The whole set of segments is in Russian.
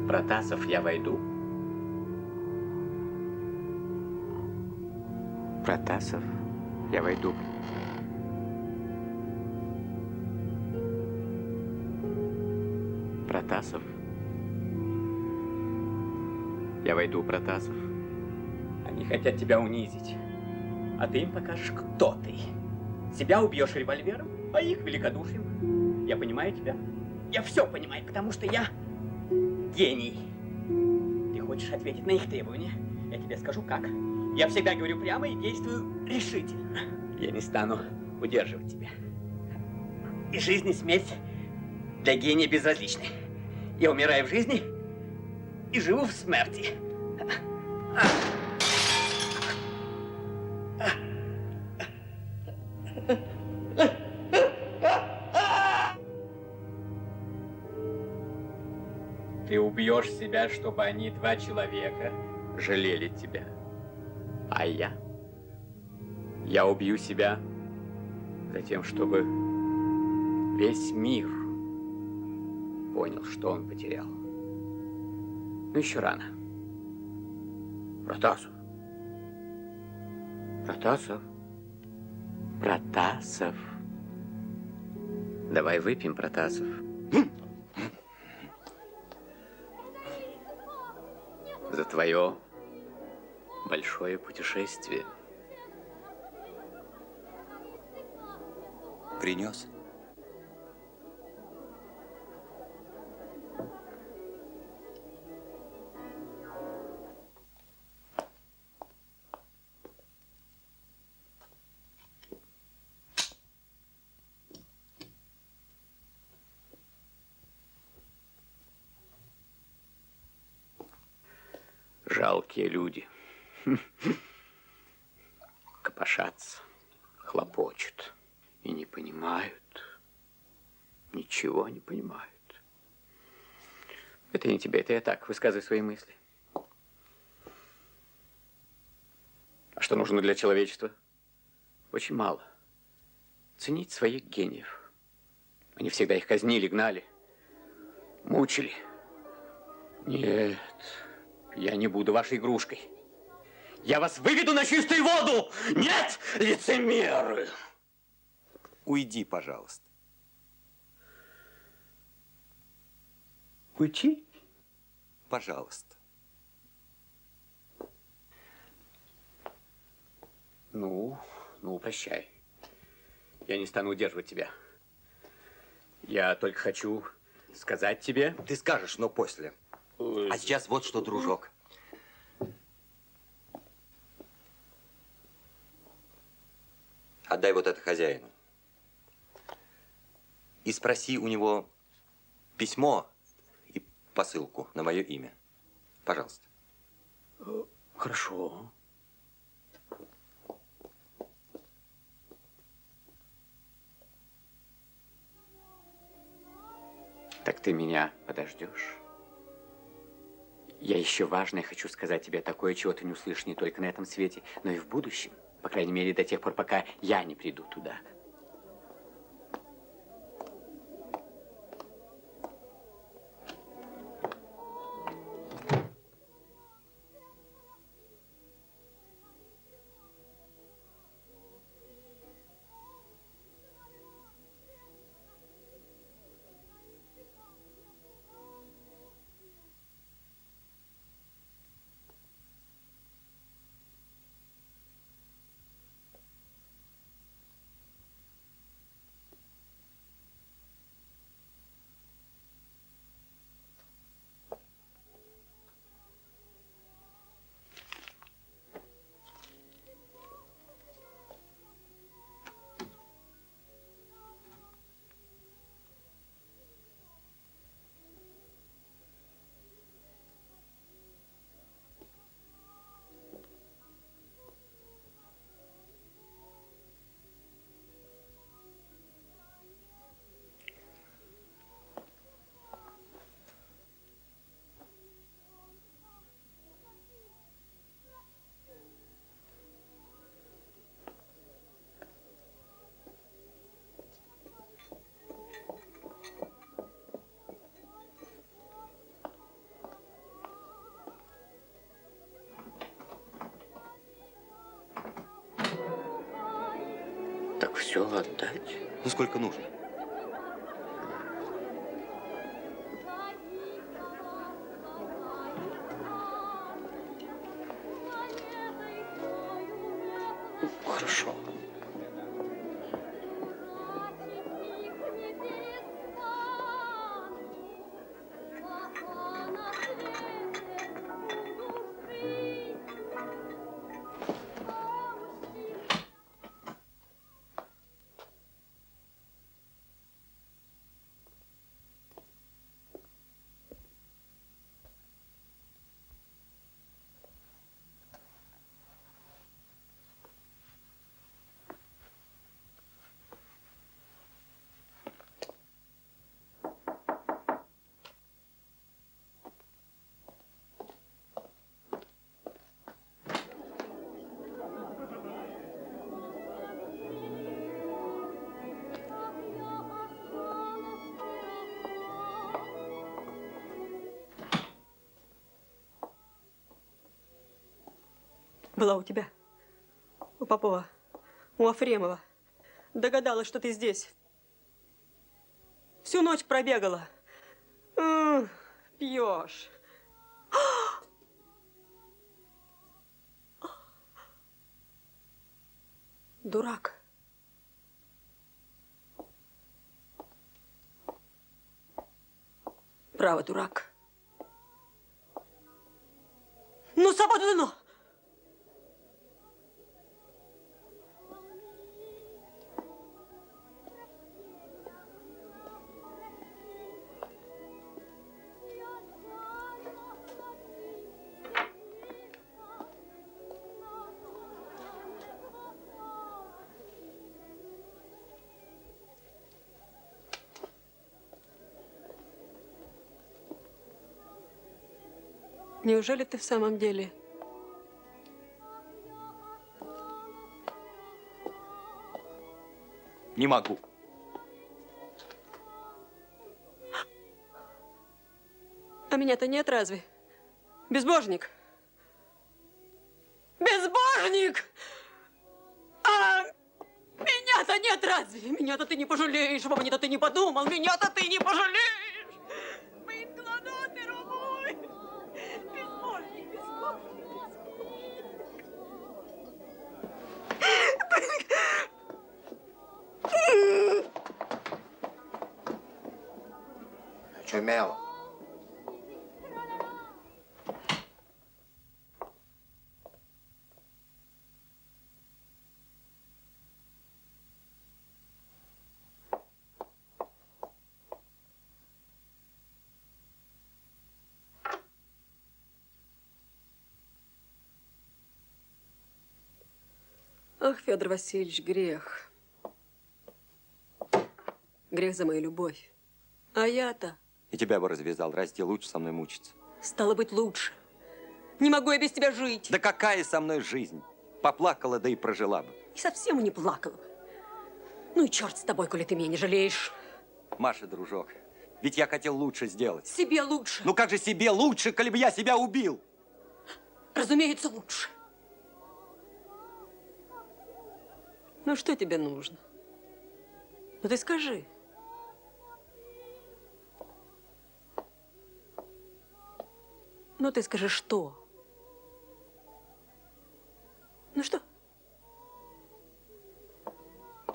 Протасов, я войду. Протасов, я войду. Протасов. Я войду, Протасов. Они хотят тебя унизить. А ты им покажешь, кто ты. Себя убьешь револьвером, а их великодушием. Я понимаю тебя. Я все понимаю, потому что я гений. Ты хочешь ответить на их требования? Я тебе скажу, как. Я всегда говорю прямо и действую решительно. Я не стану удерживать тебя. И жизнь, и смерть для гения безразличны. Я умираю в жизни и живу в смерти. Ты убьешь себя, чтобы они, два человека, жалели тебя. А я убью себя за тем, чтобы весь мир понял, что он потерял. Ну, еще рано. Протасов. Протасов. Протасов. Давай выпьем, Протасов. За твое большое путешествие. Принес? Жалкие люди. Копошатся, хлопочут и не понимают. Ничего не понимают. Это не тебе, это я так высказываю свои мысли. А что нужно для человечества? Очень мало. Ценить своих гениев. Они всегда их казнили, гнали, мучили. Нет, я не буду вашей игрушкой. Я вас выведу на чистую воду! Нет, лицемеры! Уйди, пожалуйста. Уйти? Пожалуйста. Ну, прощай. Я не стану удерживать тебя. Я только хочу сказать тебе... Ты скажешь, но после. А сейчас вот что, дружок. Отдай вот это хозяину. И спроси у него письмо и посылку на мое имя. Пожалуйста. Хорошо. Так ты меня подождешь? Я еще важное хочу сказать тебе, такое, чего ты не услышишь не только на этом свете, но и в будущем. По крайней мере, до тех пор, пока я не приду туда. все отдать? Ну, сколько нужно. Хорошо. Была у тебя, у Попова, у Афремова. Догадалась, что ты здесь. Всю ночь пробегала. Пьешь. Дурак. Право, дурак. Ну, свободу дано! Неужели ты в самом деле? Не могу. А меня-то нет разве? Безбожник. Безбожник! А меня-то нет разве? Меня-то ты не пожалеешь, обо мне-то ты не подумал, меня-то ты не пожалеешь! Мы инкладатору мой! Безбожник, безбожник, Очумела. Ах, Федор Васильевич, грех. Грех за мою любовь. А я-то, И тебя бы развязал, раз тебе лучше со мной мучиться. стало быть, лучше. Не могу я без тебя жить. Да какая со мной жизнь? Поплакала, да и прожила бы. И совсем не плакала бы. Ну и черт с тобой, коли ты меня не жалеешь. Маша, дружок, ведь я хотел лучше сделать. Себе лучше. Ну как же себе лучше, коли бы я себя убил? Разумеется, лучше. Ну что тебе нужно? Ну ты скажи. Ну ты скажи, что? Ну что?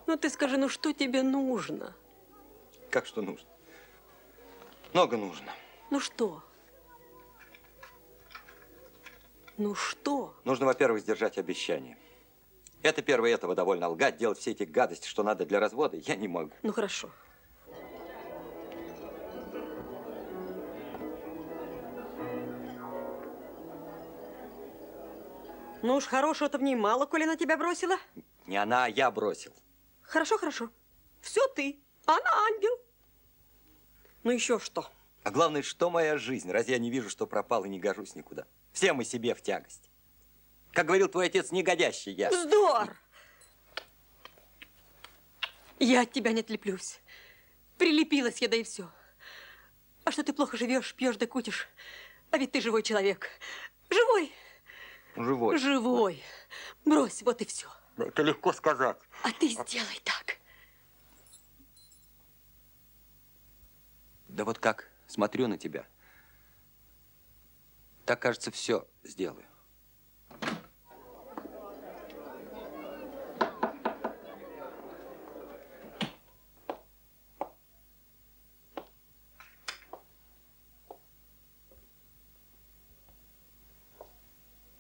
Ну ты скажи, ну что тебе нужно? Как что нужно? Много нужно. Ну что? Ну что? Нужно, во-первых, сдержать обещание. Это первое, этого довольно лгать, делать все эти гадости, что надо для развода, я не могу. Ну хорошо. Ну уж хорошего-то в ней мало, коли она тебя бросила. Не она, а я бросил. Хорошо, хорошо. Все ты. Она ангел. Ну еще что? А главное, что моя жизнь? Разве я не вижу, что пропал и не гожусь никуда? Все мы себе в тягость. Как говорил твой отец, негодящий я. Вздор! Я от тебя не отлеплюсь. Прилепилась я, да и все. А что ты плохо живешь, пьешь да кутишь? А ведь ты живой человек. Живой. Живой. Живой. Брось, вот и все. Это легко сказать. А ты сделай так. Да вот как смотрю на тебя, так, кажется, все сделаю.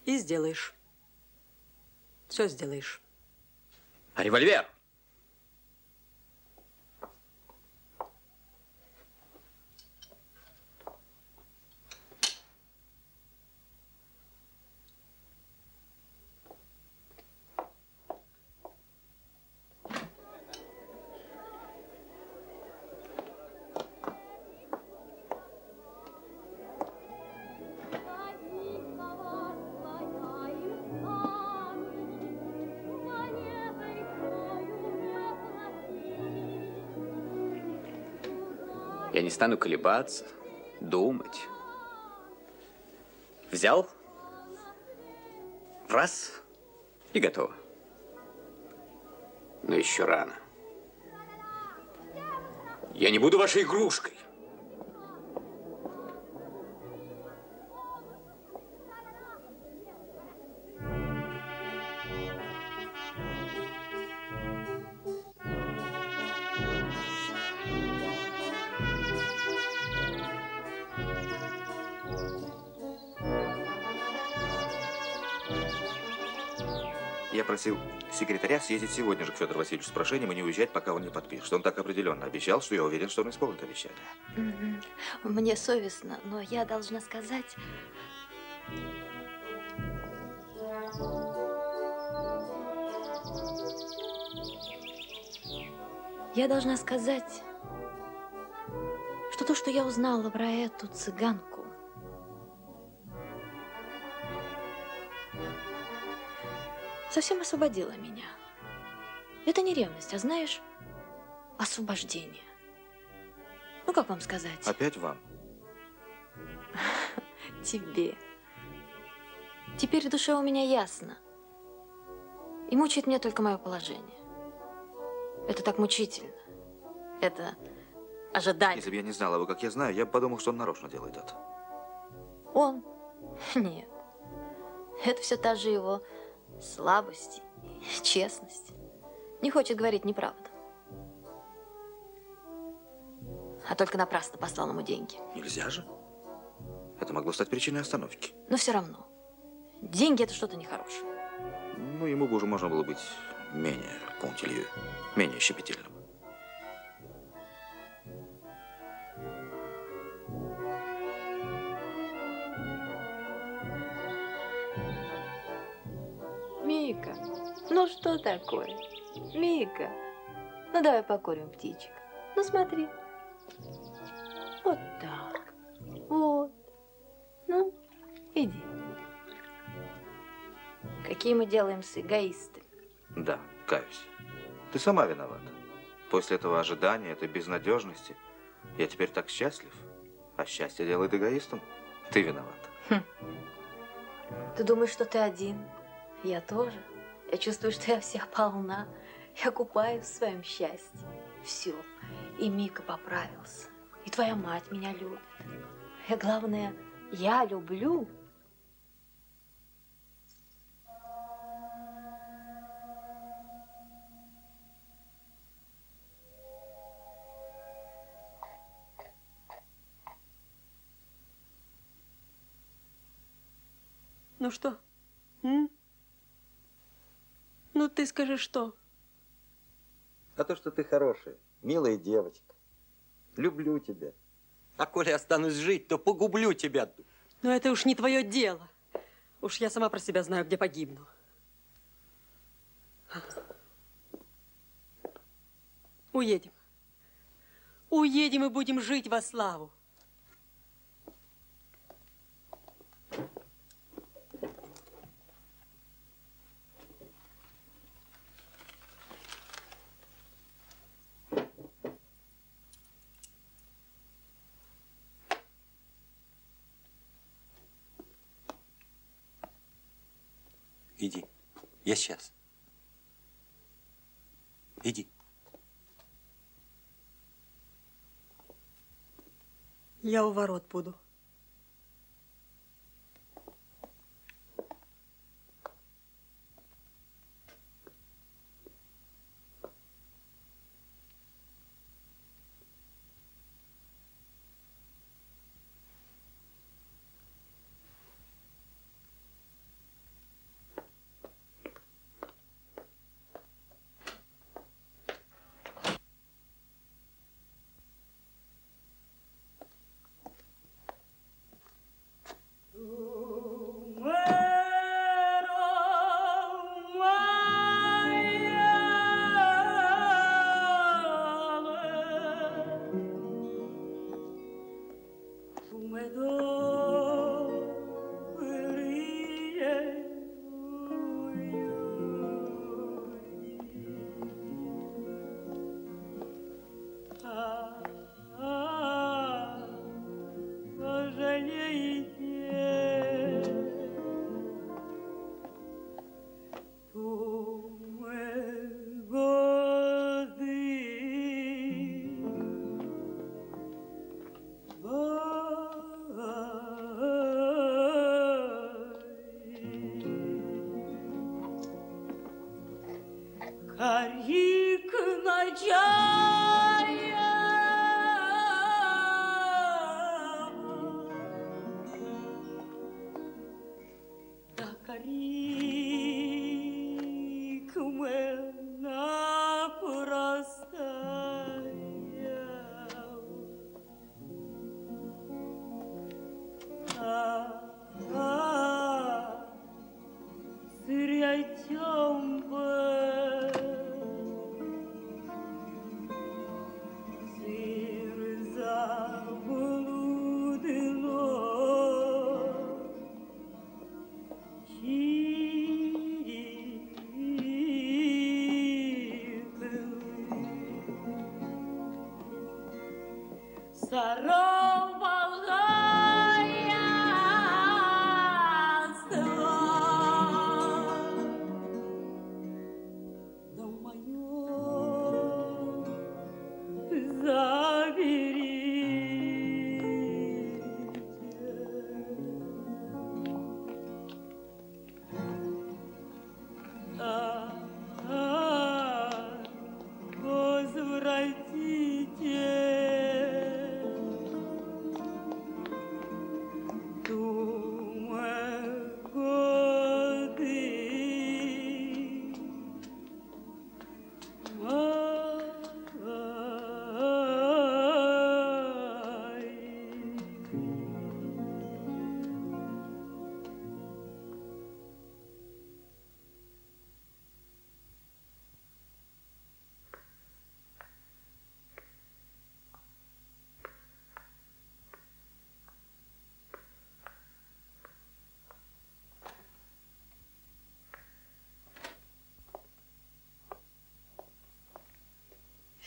И сделаешь. Все сделаешь. А револьвер? Я не стану колебаться, думать. Взял, раз и готово. Но еще рано. Я не буду вашей игрушкой. Я просил секретаря съездить сегодня же к Федору Васильевичу с прошением и не уезжать, пока он не подпишет. Он так определенно обещал, что я уверен, что он исполнит обещание. Мне совестно, но я должна сказать... Я должна сказать, что то, что я узнала про эту цыганку, совсем освободило меня. Это не ревность, а, знаешь, освобождение. Ну, как вам сказать? Опять вам? Тебе. Теперь в душе у меня ясно. И мучает меня только мое положение. Это так мучительно. Это ожидание. Если бы я не знал его, как я знаю, я бы подумал, что он нарочно делает это. Он? Нет. Это все та же его слабость, честность. Не хочет говорить неправду. А только напрасно послал ему деньги. Нельзя же. Это могло стать причиной остановки. Но все равно. Деньги – это что-то нехорошее. Ну, ему бы уже можно было быть менее пунктилью, менее щепетильным. Мика, ну что такое? Мика, ну давай покурим птичек. Ну смотри. Вот так. Вот. Ну, иди. Какие мы делаемся эгоисты. Да, каюсь. Ты сама виновата. После этого ожидания, этой безнадежности, я теперь так счастлив. А счастье делает эгоистом. Ты виновата. Ты думаешь, что ты один? Я тоже. Я чувствую, что я вся полна. Я купаюсь в своем счастье. Все. И Мика поправился. И твоя мать меня любит. И главное, я люблю. Ну что? М? Ну ты скажи, что? А то, что ты хорошая, милая девочка. Люблю тебя. А коли останусь жить, то погублю тебя. Но это уж не твое дело. Уж я сама про себя знаю, где погибну. Уедем. Уедем и будем жить во славу. Иди. Я сейчас. Иди. Я у ворот буду.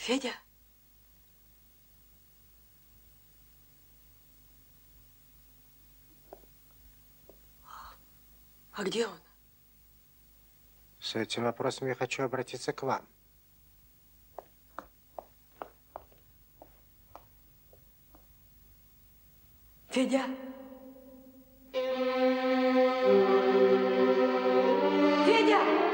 Федя? А где он? С этим вопросом я хочу обратиться к вам. Федя? Федя!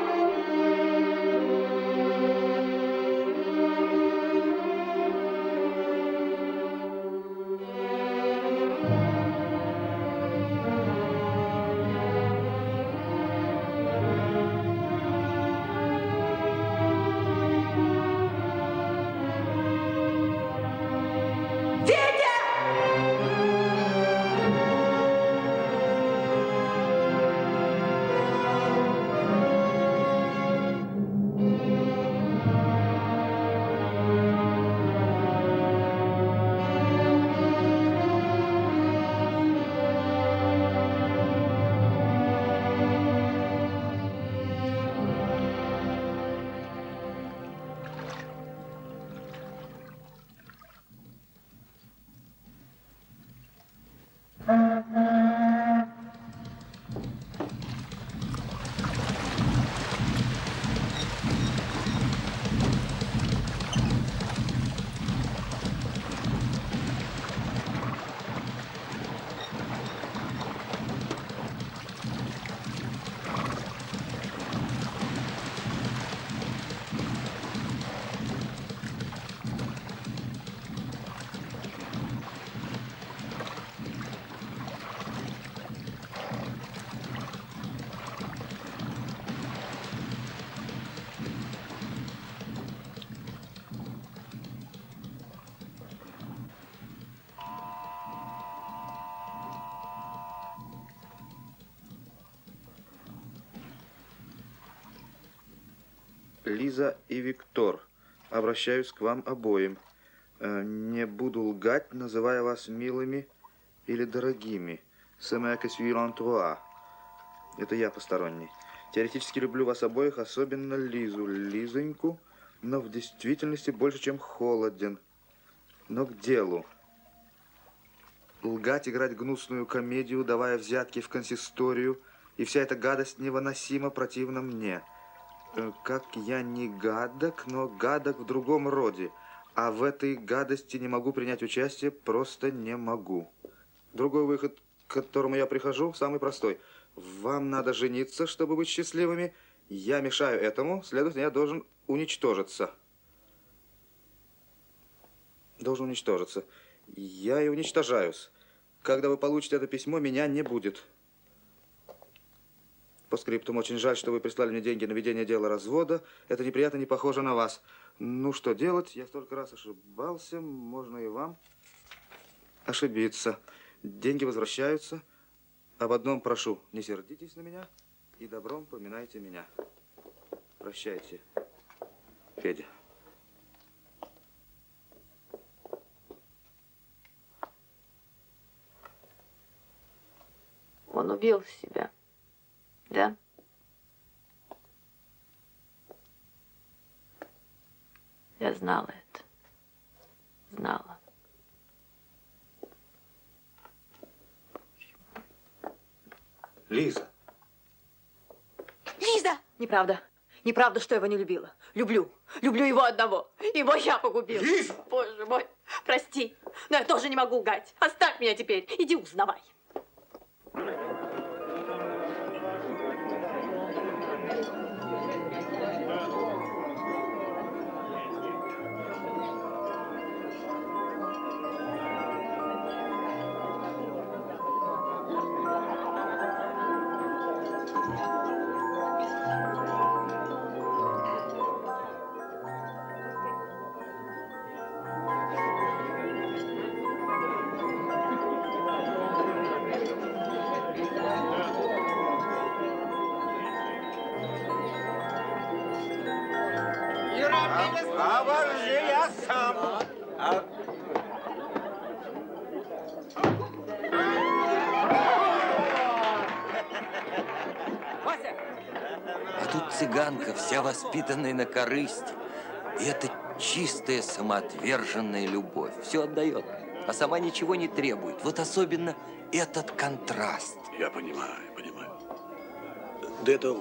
Федя! Лиза и Виктор, обращаюсь к вам обоим. Не буду лгать, называя вас милыми или дорогими. C'est moi qui suis en toi. Это я посторонний. Теоретически люблю вас обоих, особенно Лизу, Лизоньку, но в действительности больше, чем холоден. Но к делу. Лгать, играть гнусную комедию, давая взятки в консисторию, и вся эта гадость невыносимо противна мне. Как я не гадок, но гадок в другом роде, а в этой гадости не могу принять участие, просто не могу. Другой выход, к которому я прихожу, самый простой. Вам надо жениться, чтобы быть счастливыми. Я мешаю этому, следовательно, я должен уничтожиться. Должен уничтожиться. Я и уничтожаюсь. Когда вы получите это письмо, меня не будет. По скриптум, очень жаль, что вы прислали мне деньги на ведение дела развода. Это неприятно, не похоже на вас. Ну, что делать? Я столько раз ошибался, можно и вам ошибиться. Деньги возвращаются. Об одном прошу, не сердитесь на меня и добром поминайте меня. Прощайте, Федя. Он убил себя, да? Я знала это. Знала. Лиза. Лиза! Неправда. Неправда, что я его не любила. Люблю. Люблю его одного. Его я погубила. Лиза! Боже мой, прости. Но я тоже не могу лгать. Оставь меня теперь. Иди узнавай. А тут цыганка, вся воспитанная на корысть. И это чистая самоотверженная любовь. Все отдает, а сама ничего не требует. Вот особенно этот контраст. Я понимаю, понимаю. Да это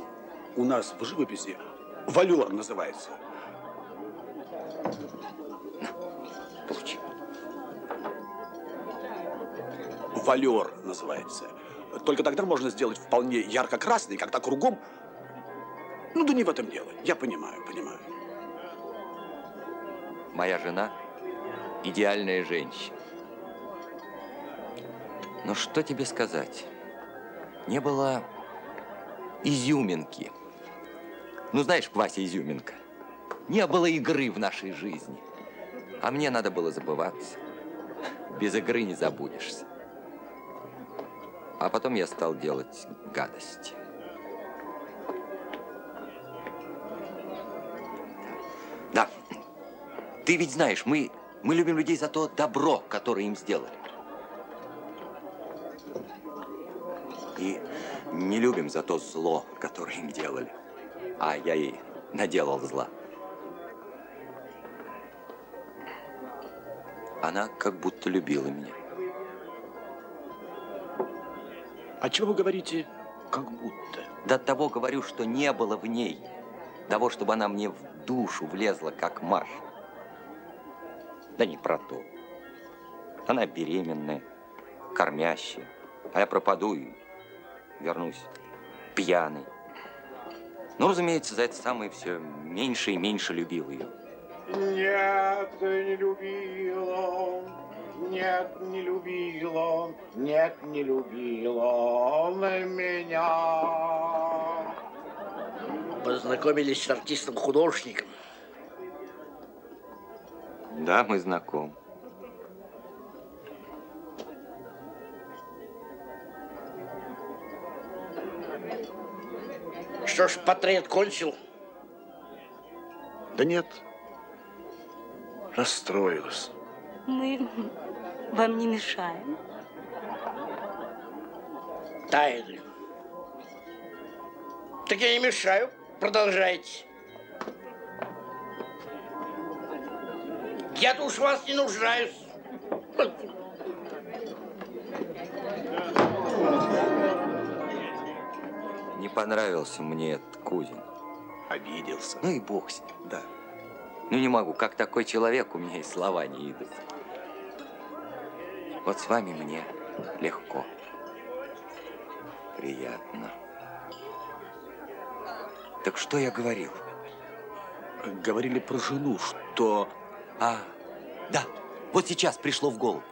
у нас в живописи валюр называется. Получи. Валюр называется. Только тогда можно сделать вполне ярко-красный, когда кругом... Ну да не в этом дело. Я понимаю, понимаю. Моя жена – идеальная женщина. Но что тебе сказать? Не было изюминки. Ну, знаешь, Вася, изюминка. Не было игры в нашей жизни. А мне надо было забываться. Без игры не забудешься. А потом я стал делать гадости. Да. Ты ведь знаешь, мы любим людей за то добро, которое им сделали. И не любим за то зло, которое им делали. А я ей наделал зла. Она как будто любила меня. А чего вы говорите, как будто? До того говорю, что не было в ней того, чтобы она мне в душу влезла, как Маша. Да не про то. Она беременная, кормящая, а я пропаду и вернусь пьяный. Ну, разумеется, за это самое все меньше и меньше любил ее. Нет, не любил он, нет, не любил он, нет, не любил он меня. Познакомились с артистом-художником. Да, мы знакомы. Что ж, портрет кончил? Да нет, расстроилась. Мы вам не мешаем. Тайли. Так я не мешаю. Продолжайте. Я-то уж вас не нуждаюсь. Не понравился мне этот Кузин. Обиделся. Ну и бог с ним. Да. Ну не могу, как такой человек, у меня и слова не идут. Вот с вами мне легко. Приятно. Так что я говорил? Говорили про жену, что... Да, вот сейчас пришло в голову.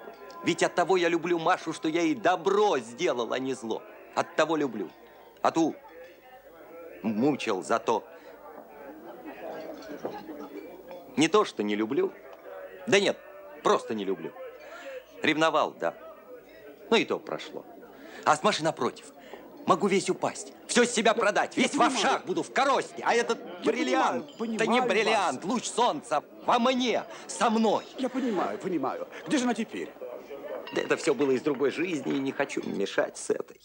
Ведь от того я люблю Машу, что я ей добро сделал, а не зло. От того люблю. А ту мучил за то. Не то, что не люблю. Да нет, просто не люблю. Ревновал, да. Ну и то прошло. А с Машей напротив. Могу весь упасть, все с себя продать, весь в овшах буду, в коросте. А этот бриллиант, да не бриллиант, луч солнца во мне, со мной. Я понимаю, понимаю. Где же она теперь? Да это все было из другой жизни, и не хочу мешать с этой.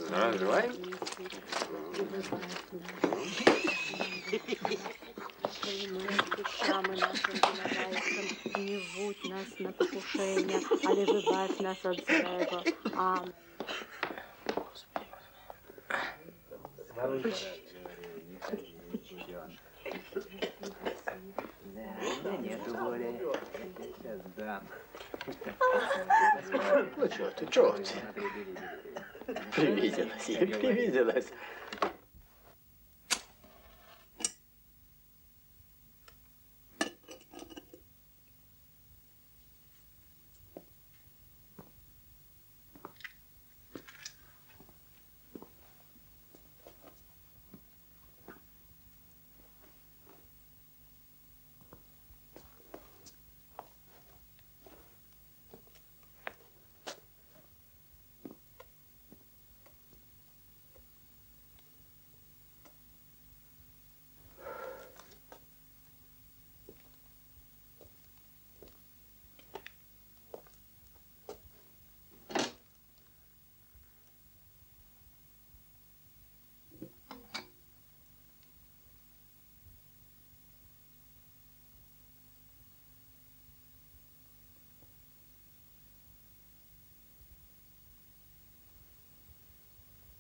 Здравствуй. Не вводь нас на покушение, але вибавь нас от злого. Аминь. Ну, чего ты? Привиделась, ей привиделась.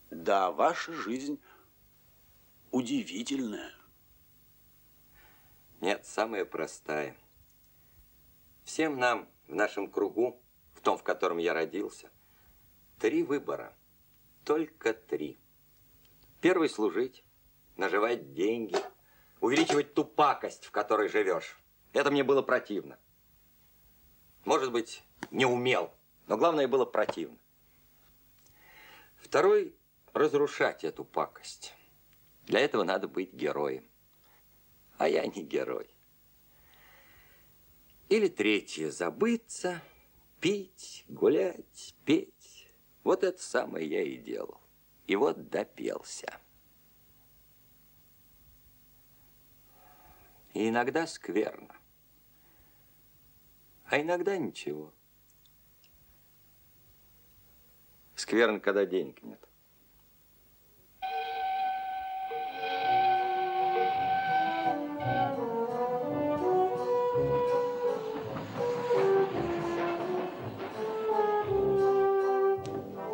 Да, ваша жизнь удивительная. Нет, самая простая. Всем нам в нашем кругу, в том, в котором я родился, 3 выбора. Только 3. Первый – служить, наживать деньги, увеличивать ту пакость, в которой живешь. Это мне было противно. Может быть, не умел, но главное было противно. Второй – разрушать эту пакость. Для этого надо быть героем. А я не герой. Или третье – забыться, пить, гулять, петь. Вот это самое я и делал. И вот допелся. И иногда скверно. А иногда ничего. Скверно, когда денег нет.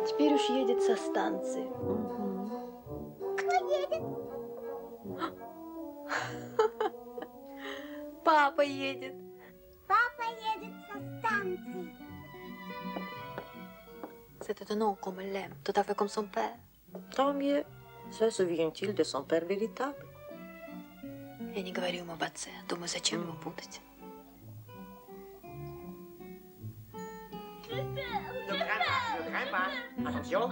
Теперь уж едет со станции. Кто едет? Папа едет. Папа едет со станции. C'est étonnant comme elle l'aime, tout à fait comme son père. Tant mieux. Se souvient-il de son père véritable? Я не говорю ему об отце. Думаю, зачем его путать. Attention.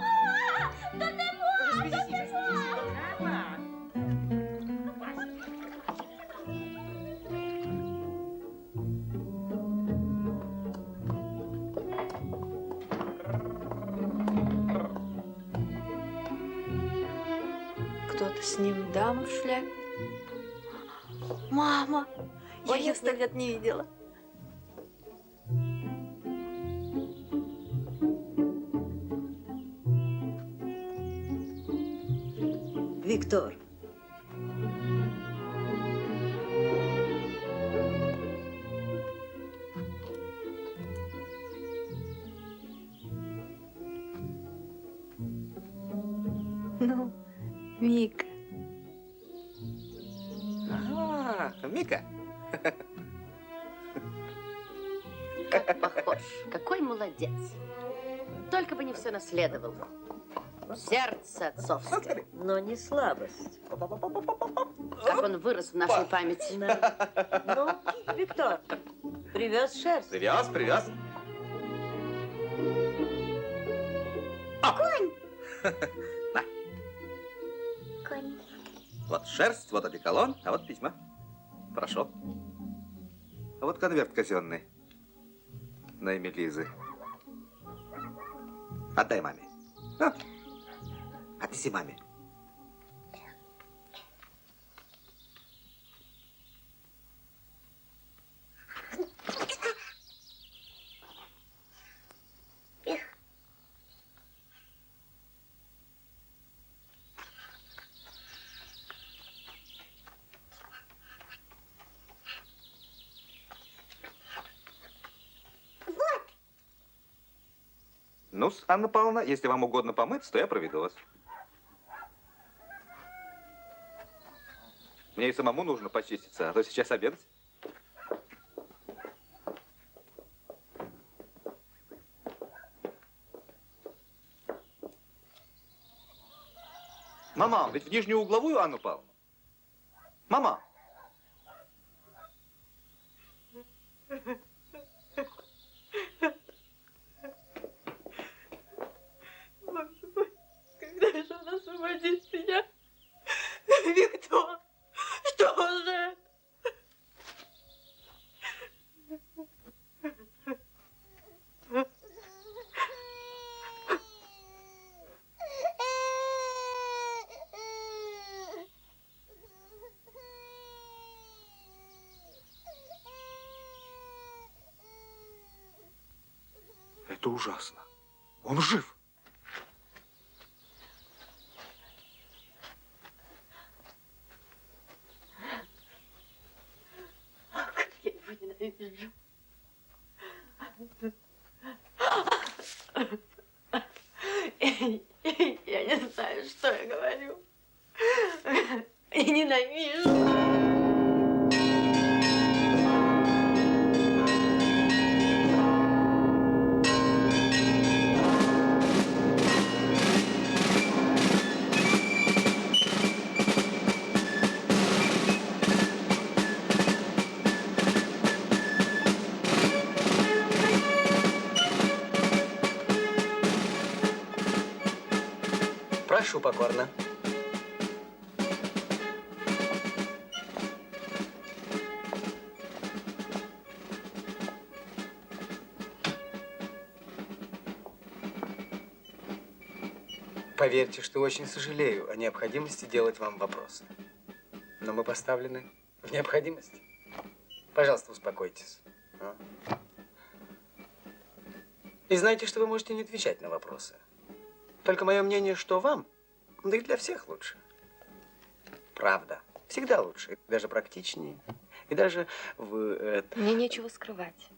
Je suis ici, je suis ici. Ne crains pas. Кто-то с ним, дама в шляпе. Мама! Я ее 100 лет не видела. Виктор. Ну, Мика. Мика. Как похож. Какой молодец. Только бы не все наследовал. Сердце отцовское. Но не слабость. Как он вырос в нашей памяти. Ну, Виктор, привез шерсть. Привез. Конь. На. Конь. Вот шерсть, вот одеколон, а вот письма. Прошу. А вот конверт казенный. На имя Лизы. Отдай маме. А? Отнеси маме. Ну-с, Анна Павловна, если вам угодно помыться, то я проведу вас. Мне и самому нужно почиститься, а то сейчас обедать. Мама, ведь в нижнюю угловую Анну Павловну? Мама! Когда же он освободит меня? Виктор, что же? Это ужасно. Он жив. Я его ненавижу. Я не знаю, что я говорю. Я ненавижу. Прошу покорно. Поверьте, что очень сожалею о необходимости делать вам вопросы. Но мы поставлены в необходимость. Пожалуйста, успокойтесь. И знайте, что вы можете не отвечать на вопросы. Только мое мнение, что вам, да и для всех лучше. Правда. Всегда лучше. Даже практичнее. И даже в... Мне нечего скрывать.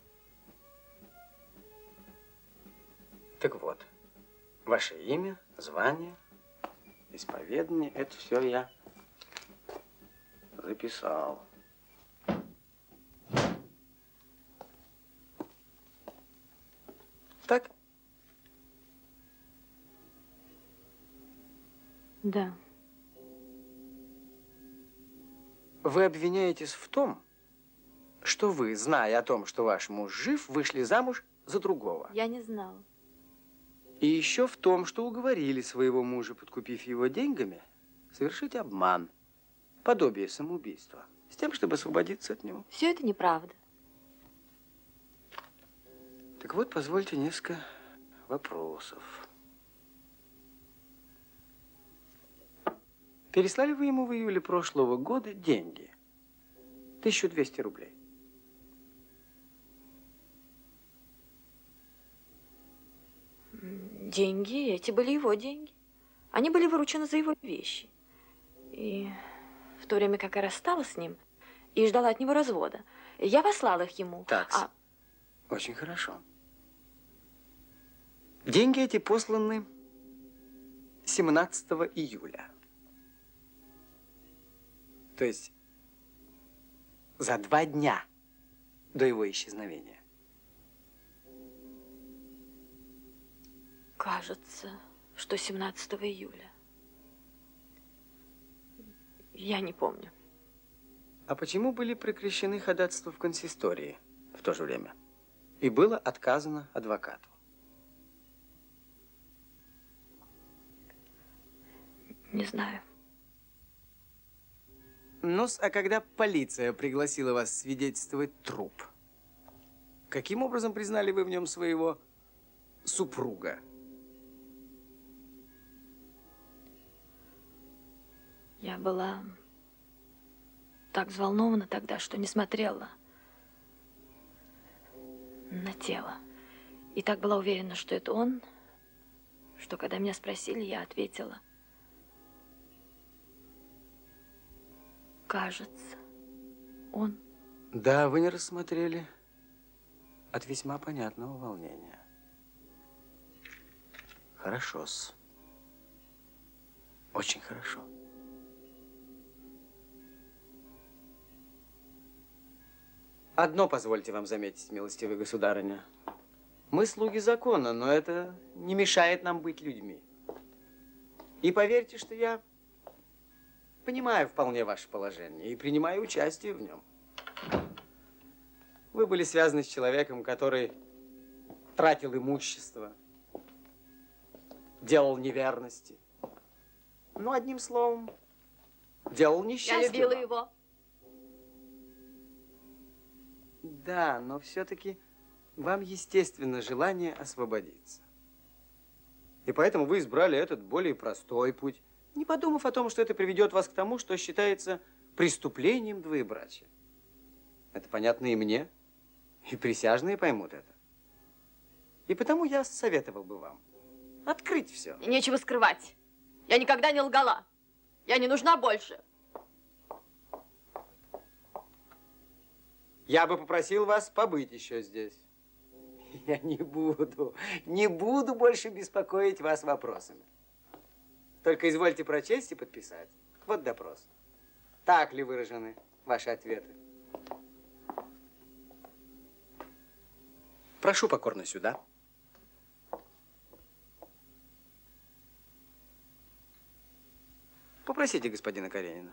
Так вот. Ваше имя, звание, исповедание, это все я записал. Так? Да. Вы обвиняетесь в том, что вы, зная о том, что ваш муж жив, вышли замуж за другого. Я не знала. И еще в том, что уговорили своего мужа, подкупив его деньгами, совершить обман, подобие самоубийства, с тем, чтобы освободиться от него. Все это неправда. Так вот, позвольте несколько вопросов. Переслали вы ему в июле прошлого года деньги? 1200 рублей. Деньги, эти были его деньги. Они были выручены за его вещи. И в то время, как я рассталась с ним и ждала от него развода, я послала их ему. Так, очень хорошо. Деньги эти посланы 17 июля. То есть за 2 дня до его исчезновения. Кажется, что 17 июля. Я не помню. А почему были прекращены ходатайства в консистории в то же время? И было отказано адвокату? Не знаю. Ну-с, а когда полиция пригласила вас свидетельствовать труп, каким образом признали вы в нем своего супруга? Я была так взволнована тогда, что не смотрела на тело. И так была уверена, что это он, что когда меня спросили, я ответила: кажется, он. Да, вы не рассмотрели от весьма понятного волнения. Хорошо-с. Очень хорошо. Одно позвольте вам заметить, милостивая государыня. Мы слуги закона, но это не мешает нам быть людьми. И поверьте, что я понимаю вполне ваше положение и принимаю участие в нем. Вы были связаны с человеком, который тратил имущество, делал неверности. Ну, одним словом, делал несчастье. Я любила его. Да, но все-таки вам естественно желание освободиться. И поэтому вы избрали этот более простой путь, не подумав о том, что это приведет вас к тому, что считается преступлением двоебрачия. Это понятно и мне, и присяжные поймут это. И потому я советовал бы вам открыть все. Нечего скрывать. Я никогда не лгала. Я не нужна больше. Я бы попросил вас побыть еще здесь. Я не буду больше беспокоить вас вопросами. Только извольте прочесть и подписать. Вот допрос. Так ли выражены ваши ответы? Прошу покорно сюда. Попросите господина Каренина.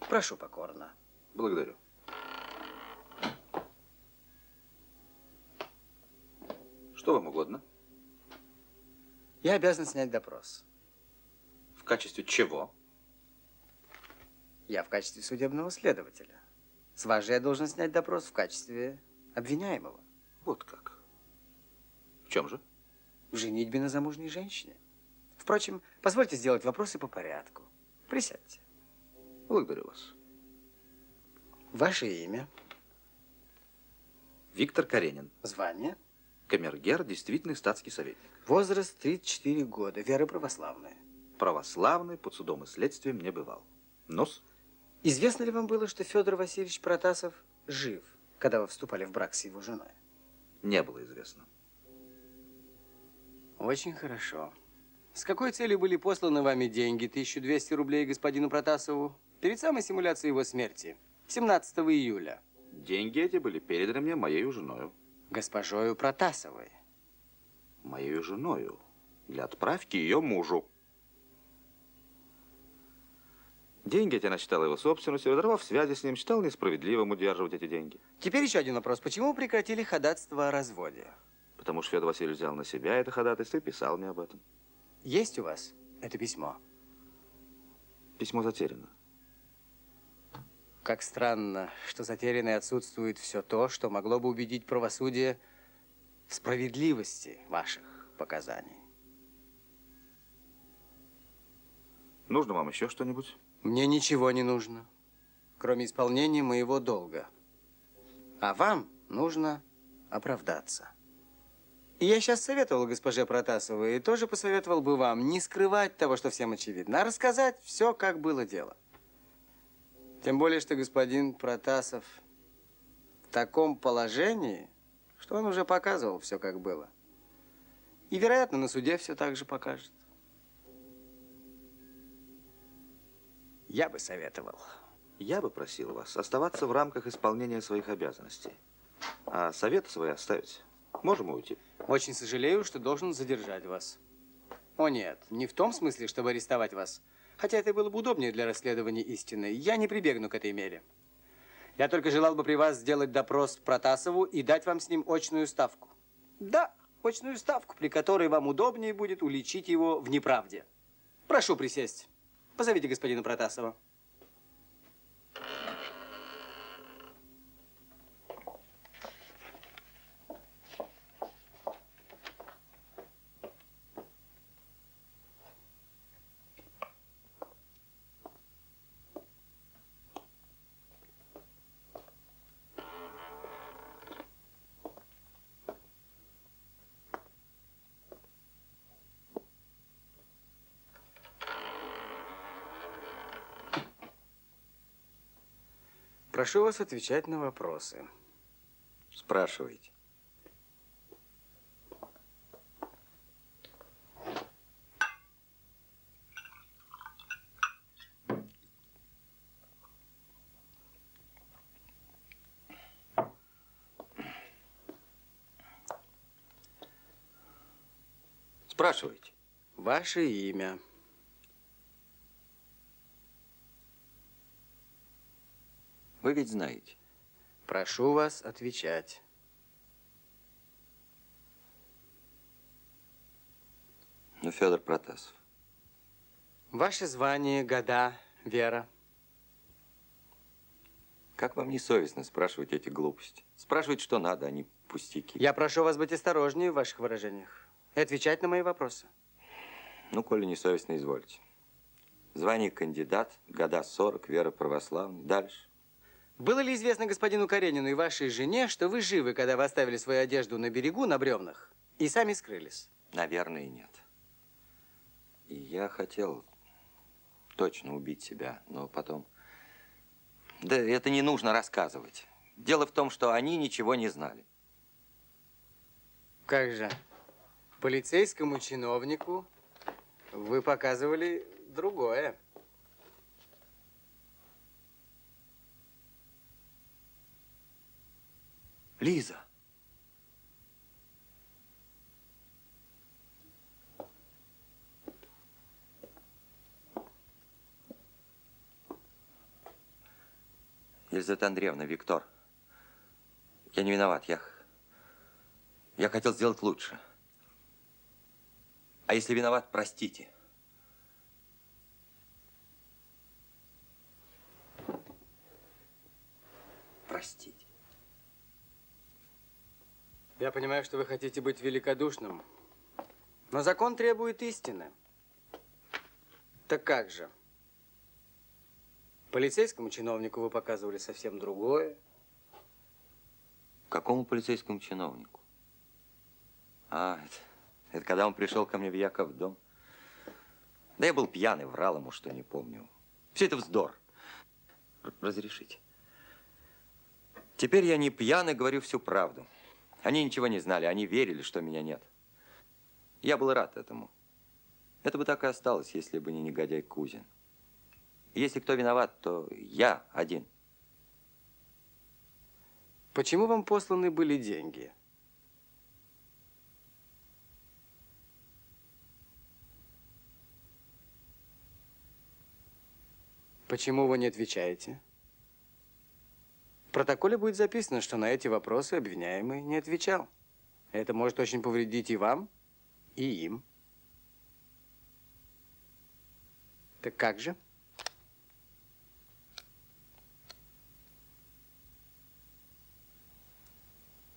Прошу покорно. Благодарю. Что вам угодно? Я обязан снять допрос. В качестве чего? Я в качестве судебного следователя. С вас же я должен снять допрос в качестве обвиняемого. Вот как. В чем же? В женитьбе на замужней женщине. В Впрочем, позвольте сделать вопросы по порядку. Присядьте. Благодарю вас. Ваше имя? Виктор Каренин. Звание? Камергер, действительный статский советник. Возраст 34 года. Вера православная. Православный, под судом и следствием не бывал. Нос? Известно ли вам было, что Федор Васильевич Протасов жив, когда вы вступали в брак с его женой? Не было известно. Очень хорошо. С какой целью были посланы вами деньги, 1200 рублей господину Протасову, перед самой симуляцией его смерти, 17 июля? Деньги эти были переданы мне моею женою. Госпожою Протасовой? Моею женою. Для отправки ее мужу. Деньги эти она считала его собственностью, разорвав связи с ним, считал несправедливым удерживать эти деньги. Теперь еще один вопрос. Почему вы прекратили ходатайство о разводе? Потому что Федор Васильевич взял на себя это ходатайство и писал мне об этом. Есть у вас это письмо? Письмо затеряно. Как странно, что затеряно и отсутствует все то, что могло бы убедить правосудие в справедливости ваших показаний. Нужно вам еще что-нибудь? Мне ничего не нужно, кроме исполнения моего долга. А вам нужно оправдаться. И я сейчас советовал госпоже Протасовой, и тоже посоветовал бы вам не скрывать того, что всем очевидно, а рассказать все, как было дело. Тем более, что господин Протасов в таком положении, что он уже показывал все, как было. И, вероятно, на суде все так же покажет. Я бы советовал. Я бы просил вас оставаться в рамках исполнения своих обязанностей. А советы свои оставить. Можем уйти. Очень сожалею, что должен задержать вас. О нет, не в том смысле, чтобы арестовать вас. Хотя это было бы удобнее для расследования истины. Я не прибегну к этой мере. Я только желал бы при вас сделать допрос Протасову и дать вам с ним очную ставку. Да, очную ставку, при которой вам удобнее будет уличить его в неправде. Прошу присесть. Позовите господина Протасова. Прошу вас отвечать на вопросы. Спрашивайте. Спрашивайте. Ваше имя. Вы ведь знаете. Прошу вас отвечать. Ну, Федор Протасов. Ваше звание, года, Вера. Как вам не совестно спрашивать эти глупости? Спрашивать, что надо, а не пустяки. Я прошу вас быть осторожнее в ваших выражениях и отвечать на мои вопросы. Ну, коли не совестно, извольте. Звание кандидат, года 40, вера православная. Дальше. Было ли известно господину Каренину и вашей жене, что вы живы, когда вы оставили свою одежду на берегу, на бревнах, и сами скрылись? Наверное, нет. И я хотел точно убить себя, но потом... Да это не нужно рассказывать. Дело в том, что они ничего не знали. Как же? Полицейскому чиновнику вы показывали другое. Лиза. Елизавета Андреевна, Виктор, я не виноват, я хотел сделать лучше. А если виноват, простите. Простите. Я понимаю, что вы хотите быть великодушным, но закон требует истины. Так как же? Полицейскому чиновнику вы показывали совсем другое. Какому полицейскому чиновнику? А, это когда он пришел ко мне в Яков дом. Да я был пьяный, врал ему, что не помню. Все это вздор. Разрешите. Теперь я не пьяный, говорю всю правду. Они ничего не знали, они верили, что меня нет. Я был рад этому. Это бы так и осталось, если бы не негодяй Кузин. Если кто виноват, то я один. Почему вам посланы были деньги? Почему вы не отвечаете? В протоколе будет записано, что на эти вопросы обвиняемый не отвечал. Это может очень повредить и вам, и им. Так как же?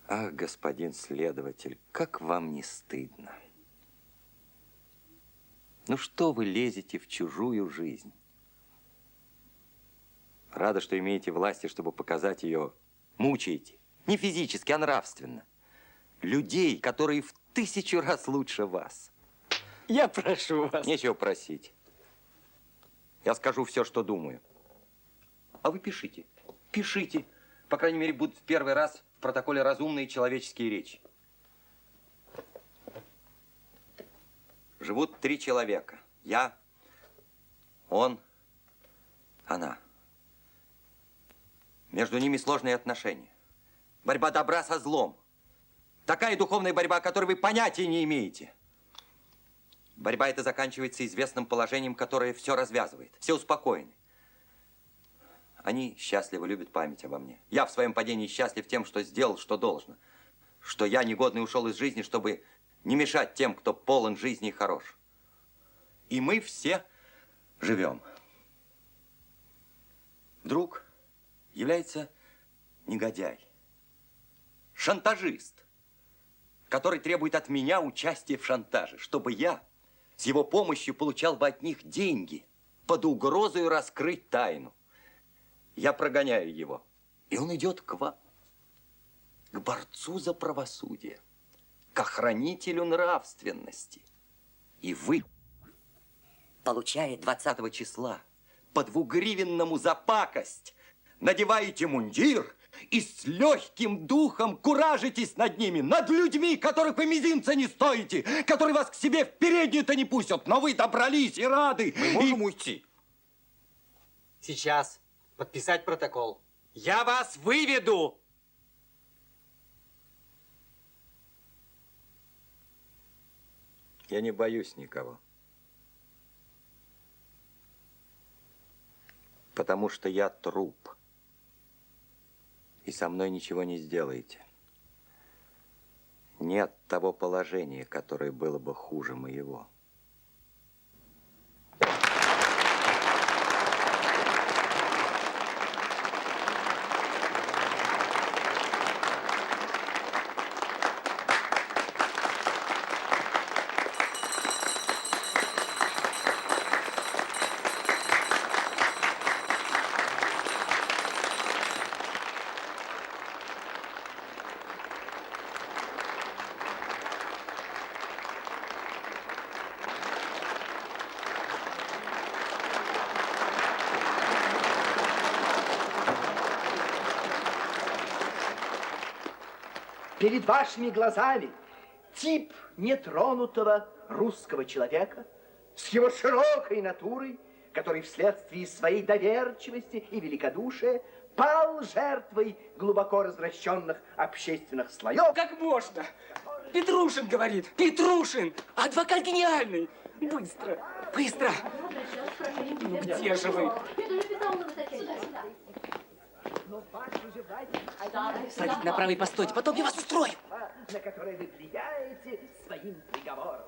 Ах, господин следователь, как вам не стыдно? Ну что вы лезете в чужую жизнь? Рада, что имеете власти, чтобы показать ее. Мучаете. Не физически, а нравственно. Людей, которые в 1000 раз лучше вас. Я прошу вас. Нечего просить. Я скажу все, что думаю. А вы пишите. Пишите. По крайней мере, будут в первый раз в протоколе разумные человеческие речи. Живут 3 человека. Я, он, она. Между ними сложные отношения. Борьба добра со злом. Такая духовная борьба, о которой вы понятия не имеете. Борьба эта заканчивается известным положением, которое все развязывает. Все успокоены. Они счастливо любят память обо мне. Я в своем падении счастлив тем, что сделал, что должно. Что я негодный ушел из жизни, чтобы не мешать тем, кто полон жизни и хорош. И мы все живем. Вдруг является негодяй, шантажист, который требует от меня участия в шантаже, чтобы я с его помощью получал бы от них деньги под угрозой раскрыть тайну. Я прогоняю его, и он идет к вам, к борцу за правосудие, к охранителю нравственности. И вы, получая 20 числа по 2-гривенному за пакость, надеваете мундир и с легким духом куражитесь над ними, над людьми, которых вы мизинца не стоите, которые вас к себе в переднюю-то не пустят, но вы добрались и рады. Мы можем уйти. Сейчас подписать протокол. Я вас выведу. Я не боюсь никого. Потому что я труп. И со мной ничего не сделаете. Нет того положения, которое было бы хуже моего. Перед вашими глазами тип нетронутого русского человека с его широкой натурой, который вследствие своей доверчивости и великодушия пал жертвой глубоко развращенных общественных слоев. Как можно? Петрушин говорит. Петрушин! Адвокат гениальный! Быстро! Быстро! Ну где же вы? Садите направо и постойте, потом я вас устрою. На которое вы влияете своим приговором.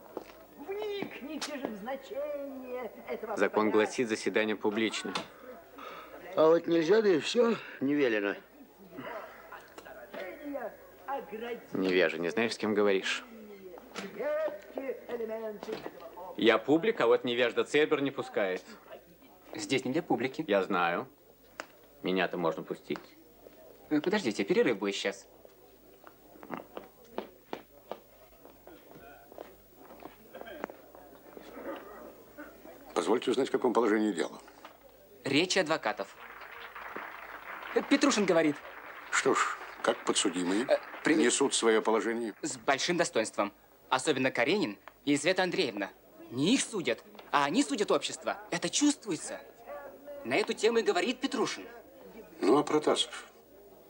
Вникните же в значение этого... Закон гласит, заседание публично. А вот нельзя, да и все, не велено. Невежа, не знаешь, с кем говоришь. Редкие элементы этого Я публик, а вот невежда Цербер не пускает. Здесь не для публики. Я знаю. Меня-то можно пустить. Подождите, перерыв будет сейчас. Позвольте узнать, в каком положении дела. Речи адвокатов. Петрушин говорит. Что ж, как подсудимые несут свое положение? С большим достоинством. Особенно Каренин и Света Андреевна. Не их судят, а они судят общество. Это чувствуется. На эту тему и говорит Петрушин. Ну, а Протасов?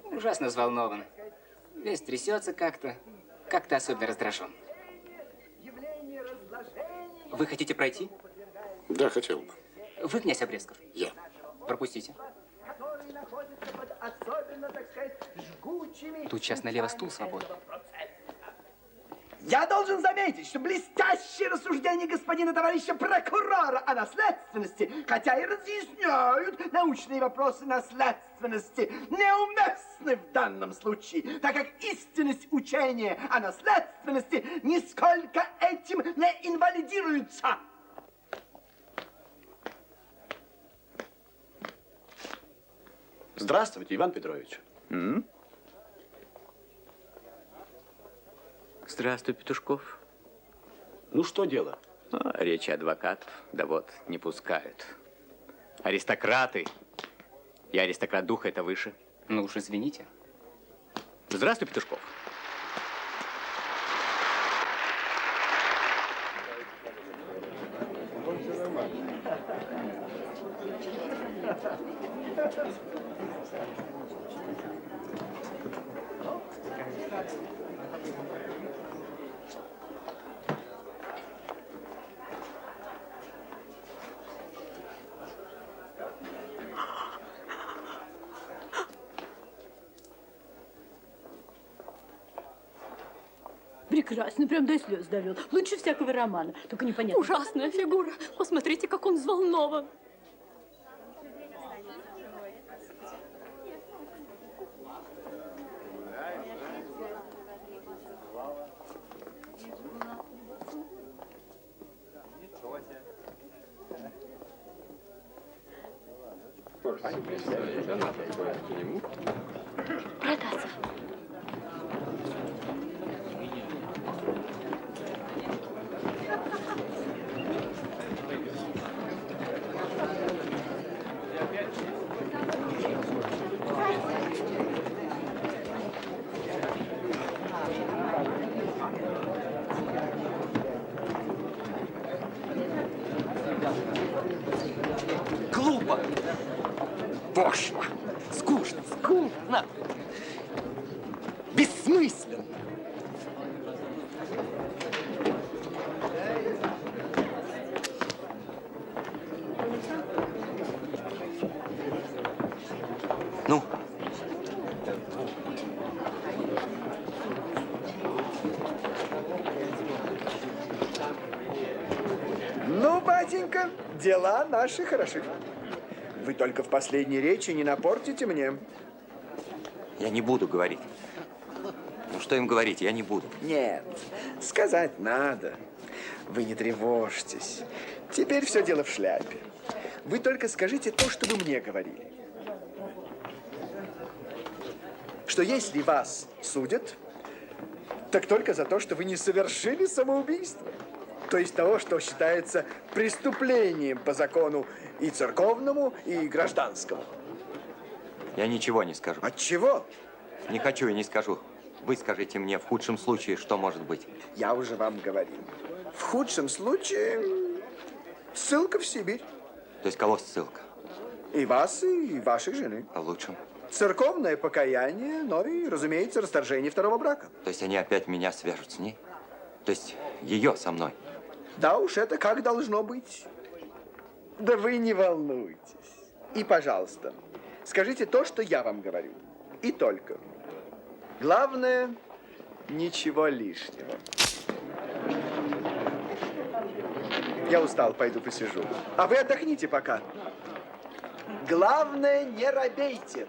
Ужасно взволнован. Весь трясется как-то. Как-то особенно раздражен. Вы хотите пройти? Да, хотел бы. Вы, князь Обрезков? Я. Пропустите. Который находится под особенно, так сказать, жгучими... Тут сейчас налево стул свободен. Я должен заметить, что блестящие рассуждения господина товарища прокурора о наследственности, хотя и разъясняют научные вопросы наследственности, неуместны в данном случае, так как истинность учения о наследственности нисколько этим не инвалидируется. Здравствуйте, Иван Петрович. Здравствуй, Петушков. Ну, что дело? Речи адвокатов, да вот, не пускают. Аристократы. Я аристократ духа, это выше. Ну уж извините. Здравствуй, Петушков. Прекрасно, прям до слез довел. Лучше всякого романа. Только непонятно. Ужасная фигура. Посмотрите, как он взволнован. Протасов. Глупо! Пошло! Скучно! Скучно! Бессмысленно! Ну? Ну, батенька, дела наши хороши. Вы только в последней речи не напортите мне. Я не буду говорить. Ну, что им говорить? Я не буду. Нет, сказать надо. Вы не тревожьтесь. Теперь все дело в шляпе. Вы только скажите то, что вы мне говорили. Что если вас судят, так только за то, что вы не совершили самоубийство. То есть того, что считается преступлением по закону и церковному, и гражданскому. Я ничего не скажу. От чего? Не хочу и не скажу. Вы скажите мне, в худшем случае, что может быть? Я уже вам говорил. В худшем случае ссылка в Сибирь. То есть кого ссылка? И вас, и вашей жены. А в лучшем? Церковное покаяние, но и, разумеется, расторжение второго брака. То есть они опять меня свяжут с ней? То есть ее со мной? Да уж, это как должно быть. Да вы не волнуйтесь. И, пожалуйста, скажите то, что я вам говорю. И только. Главное, ничего лишнего. Я устал, пойду посижу. А вы отдохните пока. Главное, не робейте.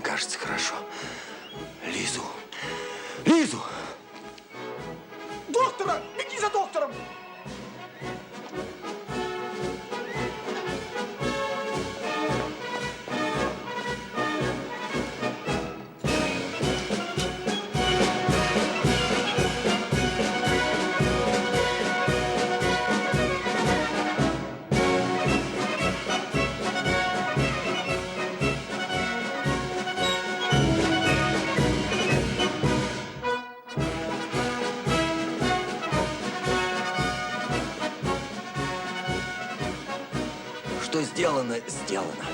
Кажется, хорошо. Лизу. Лизу! Доктора! Беги за доктором! Что сделано, сделано.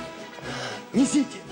Несите!